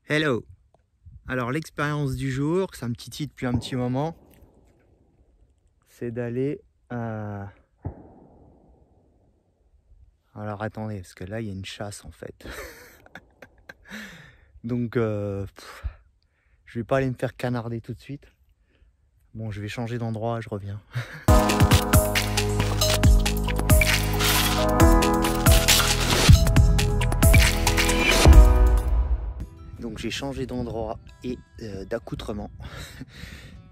Hello. Alors l'expérience du jour, c'est un petit titre depuis un petit moment, c'est d'aller à... Alors attendez, parce que là il y a une chasse en fait. Donc je vais pas aller me faire canarder tout de suite. Bon, je vais changer d'endroit, je reviens. Donc j'ai changé d'endroit et d'accoutrement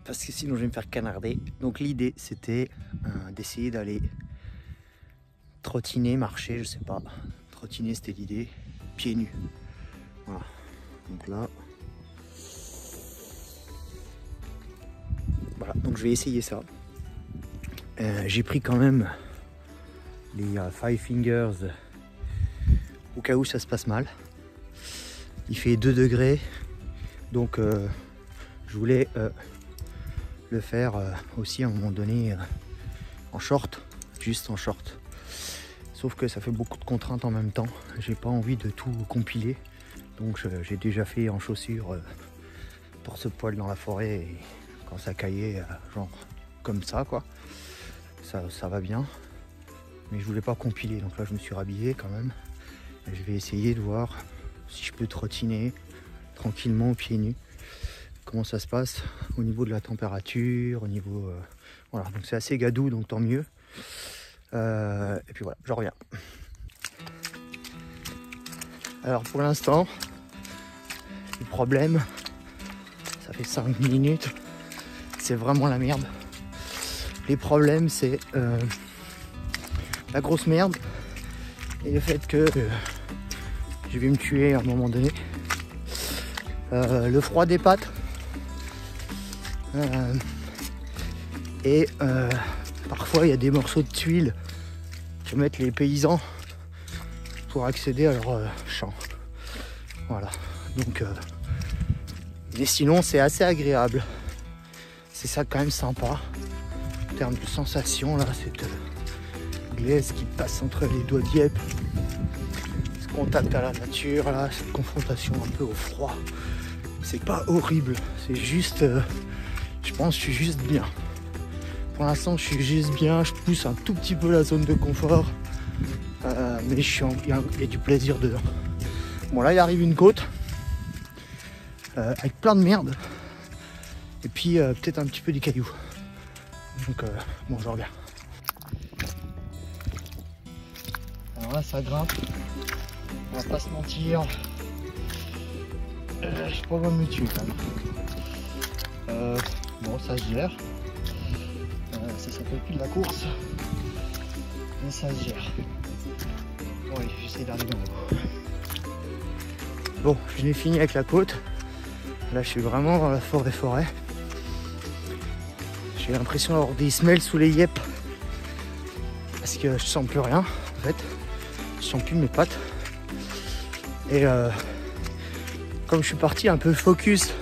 parce que sinon je vais me faire canarder. Donc l'idée c'était d'essayer d'aller trottiner, marcher, je sais pas. Trottiner c'était l'idée, pieds nus. Voilà. Donc là, voilà. Donc je vais essayer ça. J'ai pris quand même les Five Fingers au cas où ça se passe mal. Il fait 2 degrés, donc je voulais le faire aussi à un moment donné en short, juste en short. Sauf que ça fait beaucoup de contraintes en même temps. J'ai pas envie de tout compiler, donc j'ai déjà fait en chaussures pour ce poil dans la forêt et quand ça caillait, genre comme ça quoi. Ça va bien, mais je voulais pas compiler, donc là je me suis rhabillé quand même. Et je vais essayer de voir si je peux trottiner tranquillement pieds nus. Comment ça se passe au niveau de la température, au niveau... voilà, donc c'est assez gadou, donc tant mieux. Et puis voilà, je reviens. Alors pour l'instant, le problème, ça fait 5 minutes, c'est vraiment la merde. Les problèmes, c'est la grosse merde et le fait que je vais me tuer à un moment donné. Le froid des pattes et parfois il y a des morceaux de tuiles que mettent les paysans pour accéder à leur champ. Voilà, donc mais sinon c'est assez agréable, c'est ça quand même sympa en termes de sensation là, cette glaise qui passe entre les doigts d'yep, ce contact à la nature là, cette confrontation un peu au froid. C'est pas horrible, c'est juste, je pense que je suis juste bien. Pour l'instant, je suis juste bien, je pousse un tout petit peu la zone de confort, mais il y a du plaisir dedans. Bon là, il arrive une côte, avec plein de merde, et puis peut-être un petit peu des cailloux. Donc bon, je reviens. Alors là, ça grimpe, on va pas se mentir. Je suis pas loin de me tuer quand même. Bon, ça se gère. Ça s'appelle plus de la course, mais ça se gère. Oui, j'essaie d'arriver en haut. Bon, je l'ai fini avec la côte. Là, je suis vraiment dans la forêt. J'ai l'impression d'avoir des semelles sous les yep parce que je sens plus rien en fait. Je sens plus mes pattes. Et comme je suis parti un peu focus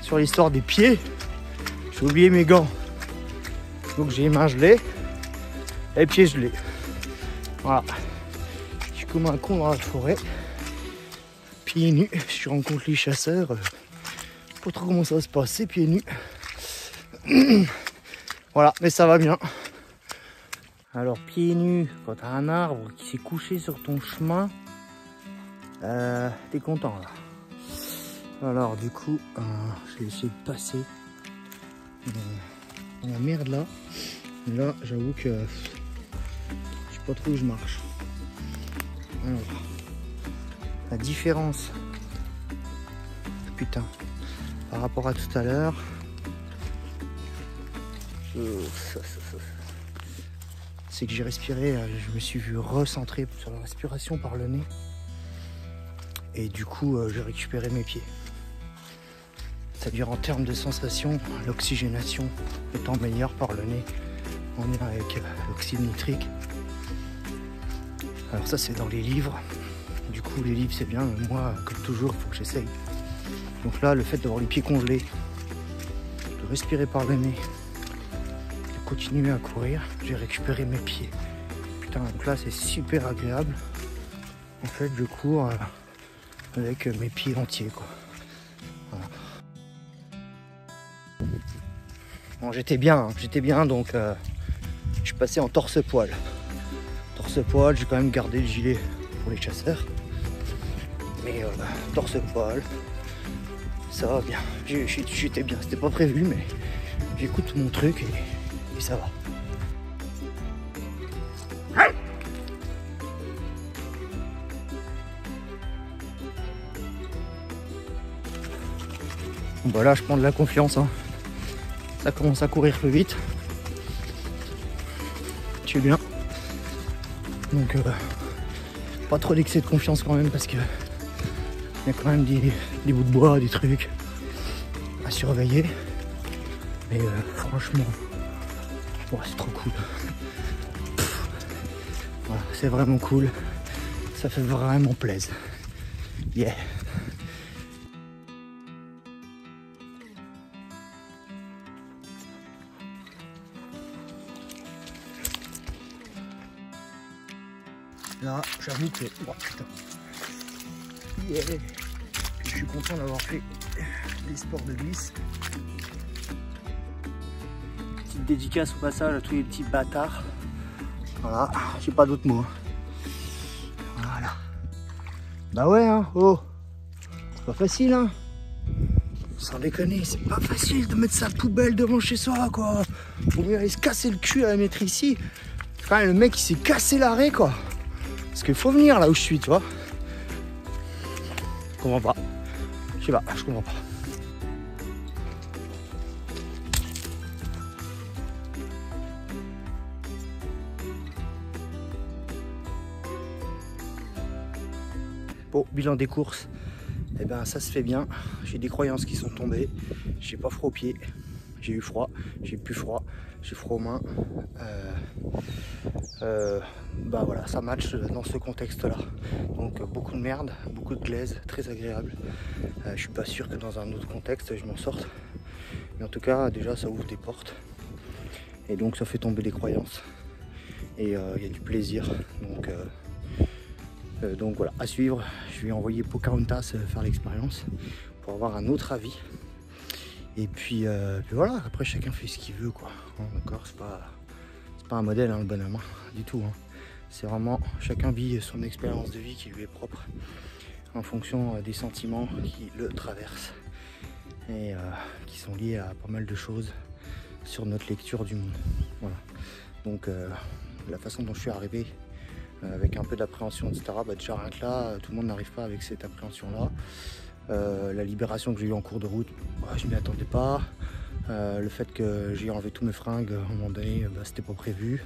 sur l'histoire des pieds, j'ai oublié mes gants. Donc j'ai les mains gelées et les pieds gelés. Voilà. Je suis comme un con dans la forêt. Pieds nus. Je rencontre les chasseurs. Pas trop comment ça va se passer, pieds nus. Voilà, mais ça va bien. Alors pieds nus, quand t'as un arbre qui s'est couché sur ton chemin, t'es content là. Alors du coup, je vais essayer de passer dans la merde là. Et là, j'avoue que je sais pas trop où je marche. Alors, la différence, putain, par rapport à tout à l'heure, c'est que j'ai respiré, je me suis vu recentrer sur la respiration par le nez. Et du coup, j'ai récupéré mes pieds. C'est-à-dire en termes de sensation, l'oxygénation étant meilleure par le nez, on est avec l'oxyde nitrique. Alors ça c'est dans les livres, du coup les livres c'est bien, mais moi comme toujours il faut que j'essaye. Donc là le fait d'avoir les pieds congelés, de respirer par le nez, de continuer à courir, j'ai récupéré mes pieds. Putain, donc là c'est super agréable. En fait je cours avec mes pieds entiers quoi. Voilà. Bon, j'étais bien donc je suis passé en torse-poil. Torse-poil, j'ai quand même gardé le gilet pour les chasseurs. Mais torse-poil, ça va bien. J'étais bien, c'était pas prévu mais j'écoute mon truc et ça va. Bon bah là je prends de la confiance hein. Ça commence à courir plus vite. Je suis bien. Donc pas trop d'excès de confiance quand même parce que il y a quand même des bouts de bois, des trucs à surveiller. Mais franchement, ouais, c'est trop cool. Voilà, c'est vraiment cool. Ça fait vraiment plaisir. Yeah. Là, j'avoue que... Oh putain. Yeah. Je suis content d'avoir fait des sports de glisse. Petite dédicace au passage à tous les petits bâtards. Voilà, j'ai pas d'autres mots. Voilà. Bah ouais, hein, oh. C'est pas facile, hein. Sans déconner, c'est pas facile de mettre sa poubelle devant chez soi, quoi. Faut mieux aller se casser le cul à la mettre ici. Enfin, le mec, il s'est cassé l'arrêt, quoi. Parce qu'il faut venir là où je suis, tu vois. Je comprends pas. Je sais pas, je comprends pas. Bon, bilan des courses. Eh ben ça se fait bien. J'ai des croyances qui sont tombées. J'ai pas froid aux pieds. J'ai eu froid. J'ai plus froid. J'ai froid aux mains. Bah voilà, ça match dans ce contexte-là. Donc beaucoup de merde, beaucoup de glaise, très agréable. Je suis pas sûr que dans un autre contexte je m'en sorte. Mais en tout cas, déjà ça ouvre des portes. Et donc ça fait tomber les croyances. Et il y a du plaisir. Donc voilà, à suivre. Je vais envoyer Pocahontas faire l'expérience pour avoir un autre avis. Et puis voilà, après chacun fait ce qu'il veut quoi. D'accord, c'est pas un modèle hein, le bonhomme, hein, du tout. Hein. C'est vraiment chacun vit son expérience de vie qui lui est propre en fonction des sentiments qui le traversent et qui sont liés à pas mal de choses sur notre lecture du monde. Voilà. Donc la façon dont je suis arrivé avec un peu d'appréhension, etc. Bah, déjà rien que là, tout le monde n'arrive pas avec cette appréhension-là. La libération que j'ai eue en cours de route, bah, je m'y attendais pas. Le fait que j'ai enlevé tous mes fringues à un moment donné, bah, c'était pas prévu.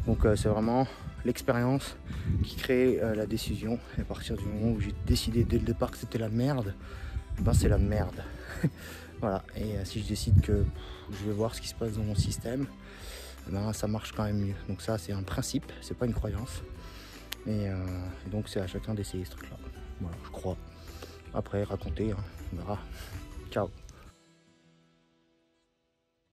Donc c'est vraiment l'expérience qui crée la décision. Et à partir du moment où j'ai décidé dès le départ que c'était la merde, ben c'est la merde. Voilà. Et si je décide que je vais voir ce qui se passe dans mon système, ben, ça marche quand même mieux. Donc ça c'est un principe, c'est pas une croyance. Et donc c'est à chacun d'essayer ce truc-là. Voilà, je crois. Après raconter, hein, on verra. Ciao.